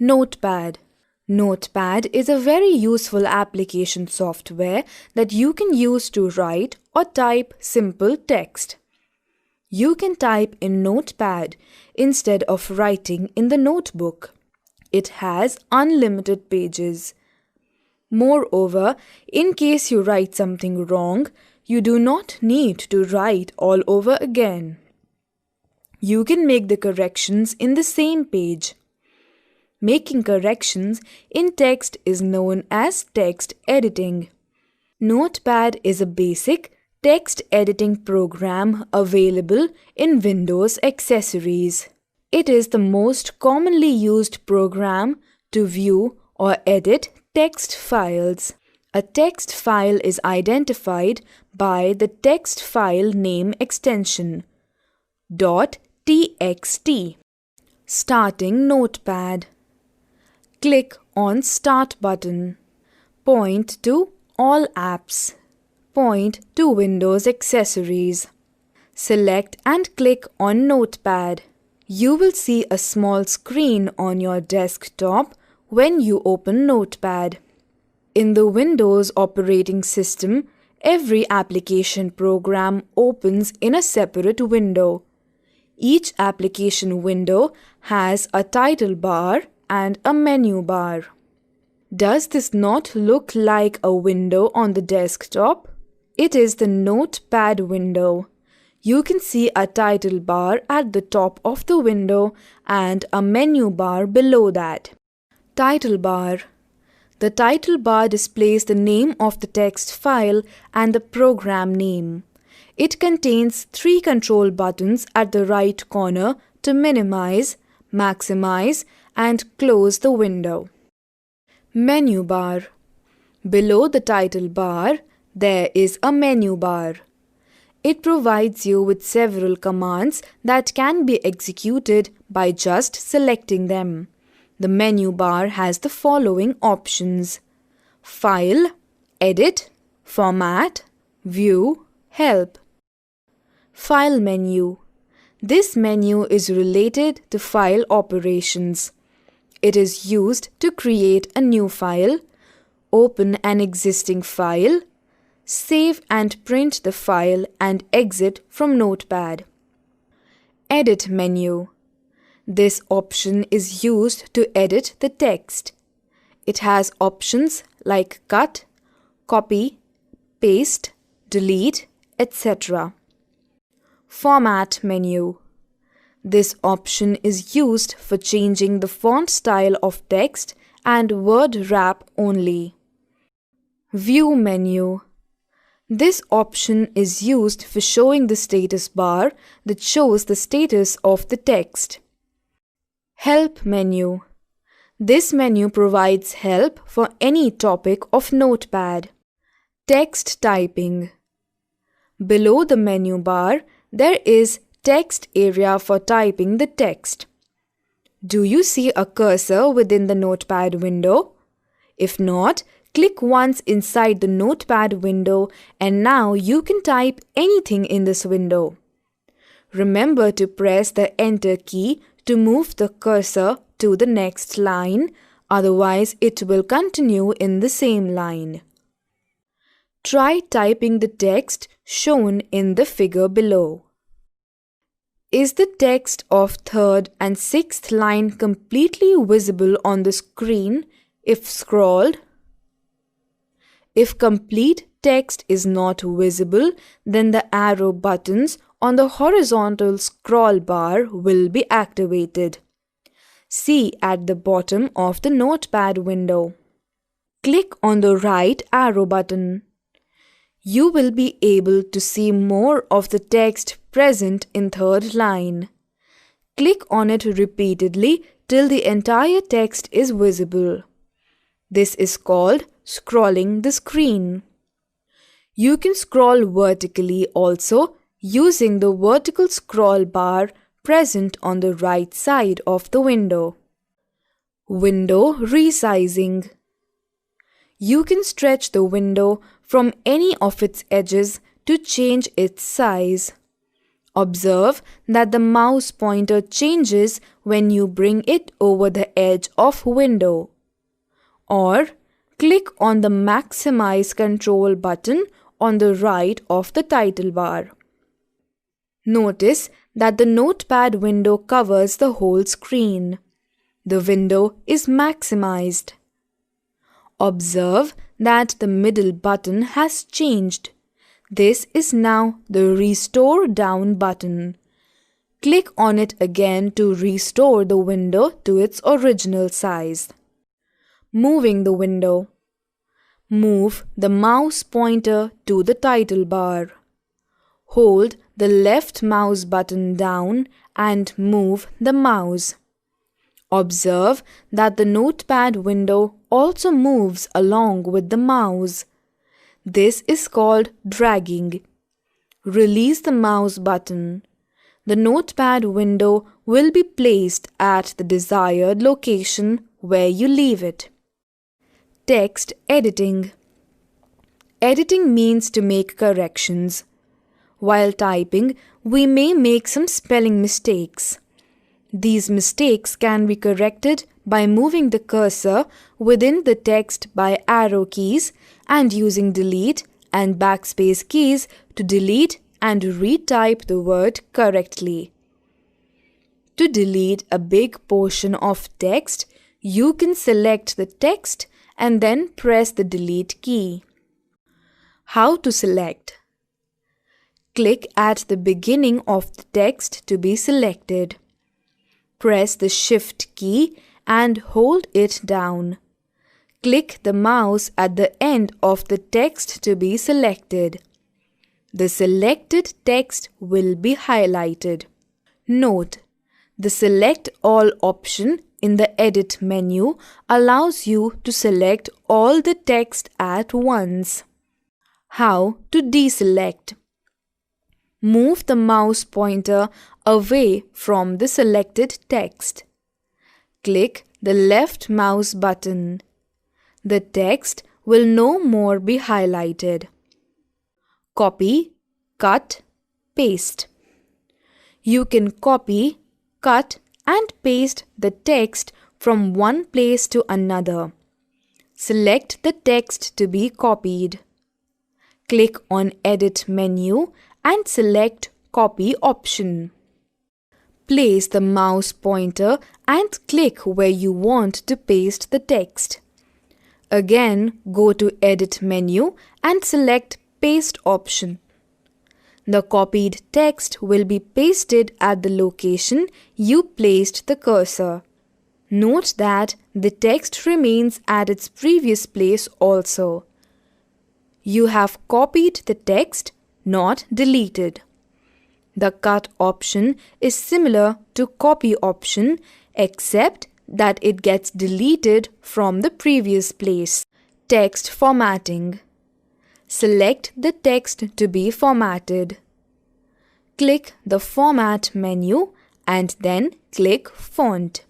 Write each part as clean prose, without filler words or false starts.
Notepad. Notepad is a very useful application software that you can use to write or type simple text. You can type in Notepad instead of writing in the notebook. It has unlimited pages. Moreover, in case you write something wrong, you do not need to write all over again. You can make the corrections in the same page. Making corrections in text is known as text editing. Notepad is a basic text editing program available in Windows accessories. It is the most commonly used program to view or edit text files. A text file is identified by the text file name extension .txt. Starting Notepad. Click on Start button. Point to All apps. Point to Windows accessories. Select and click on Notepad. You will see a small screen on your desktop when you open Notepad. In the Windows operating system, every application program opens in a separate window. Each application window has a title bar and a menu bar. Does this not look like a window on the desktop? It is the Notepad window. You can see a title bar at the top of the window and a menu bar below that. Title bar. The title bar displays the name of the text file and the program name. It contains 3 control buttons at the right corner to minimize, maximize, and close the window. Menu bar. Below the title bar, there is a menu bar. It provides you with several commands that can be executed by just selecting them. The menu bar has the following options: File, Edit, Format, View, Help. File menu. This menu is related to file operations. It is used to create a new file, open an existing file, save and print the file, and exit from Notepad. Edit menu. This option is used to edit the text. It has options like cut, copy, paste, delete, etc. Format menu. This option is used for changing the font style of text and word wrap only. View menu. This option is used for showing the status bar that shows the status of the text. Help menu. This menu provides help for any topic of Notepad. Text typing. Below the menu bar, there is text area for typing the text. Do you see a cursor within the Notepad window? If not, click once inside the Notepad window and now you can type anything in this window. Remember to press the Enter key to move the cursor to the next line, otherwise it will continue in the same line. Try typing the text shown in the figure below. Is the text of 3rd and 6th line completely visible on the screen if scrolled? If complete text is not visible, then the arrow buttons on the horizontal scroll bar will be activated. See at the bottom of the Notepad window. Click on the right arrow button. You will be able to see more of the text present in 3rd line. Click on it repeatedly till the entire text is visible. This is called scrolling the screen. You can scroll vertically also using the vertical scroll bar present on the right side of the window. Window resizing. You can stretch the window from any of its edges to change its size. Observe that the mouse pointer changes when you bring it over the edge of window. Or click on the Maximize Control button on the right of the title bar. Notice that the notepad window covers the whole screen. The window is maximized. Observe that the middle button has changed. This is now the Restore Down button. Click on it again to restore the window to its original size. Moving the window. Move the mouse pointer to the title bar. Hold the left mouse button down and move the mouse. Observe that the notepad window also moves along with the mouse. This is called dragging. Release the mouse button. The notepad window will be placed at the desired location where you leave it. Text editing. Editing means to make corrections. While typing, we may make some spelling mistakes. These mistakes can be corrected by moving the cursor within the text by arrow keys and using delete and backspace keys to delete and retype the word correctly. To delete a big portion of text, you can select the text and then press the delete key. How to select? Click at the beginning of the text to be selected. Press the Shift key and hold it down. Click the mouse at the end of the text to be selected. The selected text will be highlighted. Note: the Select All option in the Edit menu allows you to select all the text at once. How to deselect? Move the mouse pointer away from the selected text. Click the left mouse button. The text will no more be highlighted. Copy, cut, paste. You can copy, cut, and paste the text from one place to another. Select the text to be copied. Click on Edit menu and select Copy option. Place the mouse pointer and click where you want to paste the text. Again, go to Edit menu and select Paste option. The copied text will be pasted at the location you placed the cursor. Note that the text remains at its previous place also. You have copied the text, not deleted. The Cut option is similar to Copy option except that it gets deleted from the previous place. Text formatting. Select the text to be formatted. Click the Format menu and then click Font.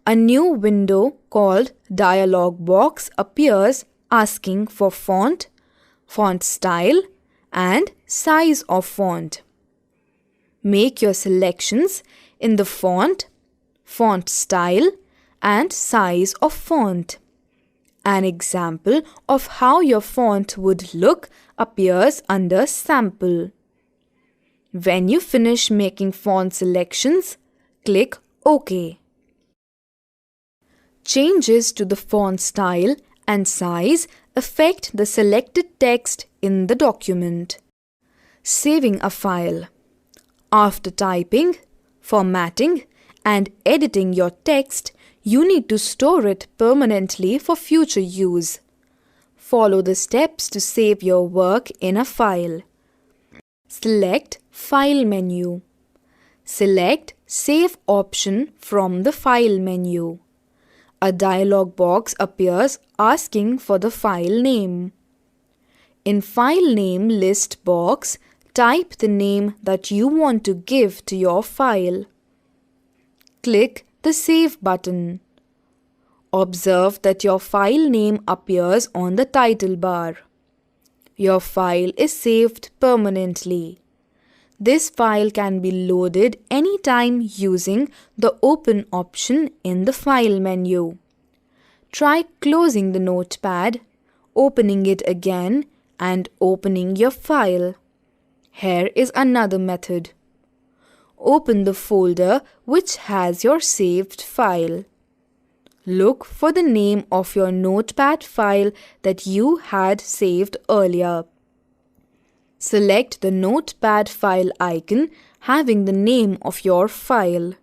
A new window called Dialog Box appears asking for font, font style, and size of font. Make your selections in the font, font style, and size of font. An example of how your font would look appears under Sample. When you finish making font selections, click OK. Changes to the font style and size affect the selected text in the document. Saving a file. After typing, formatting, and editing your text, you need to store it permanently for future use. Follow the steps to save your work in a file. Select File menu. Select Save option from the File menu. A dialog box appears asking for the file name. In File Name list box, type the name that you want to give to your file. Click the Save button. Observe that your file name appears on the title bar. Your file is saved permanently. This file can be loaded anytime using the Open option in the File menu. Try closing the notepad, opening it again, and opening your file. Here is another method. Open the folder which has your saved file. Look for the name of your notepad file that you had saved earlier. Select the notepad file icon having the name of your file.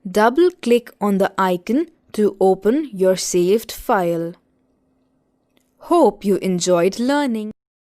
Double-click on the icon to open your saved file. Hope you enjoyed learning.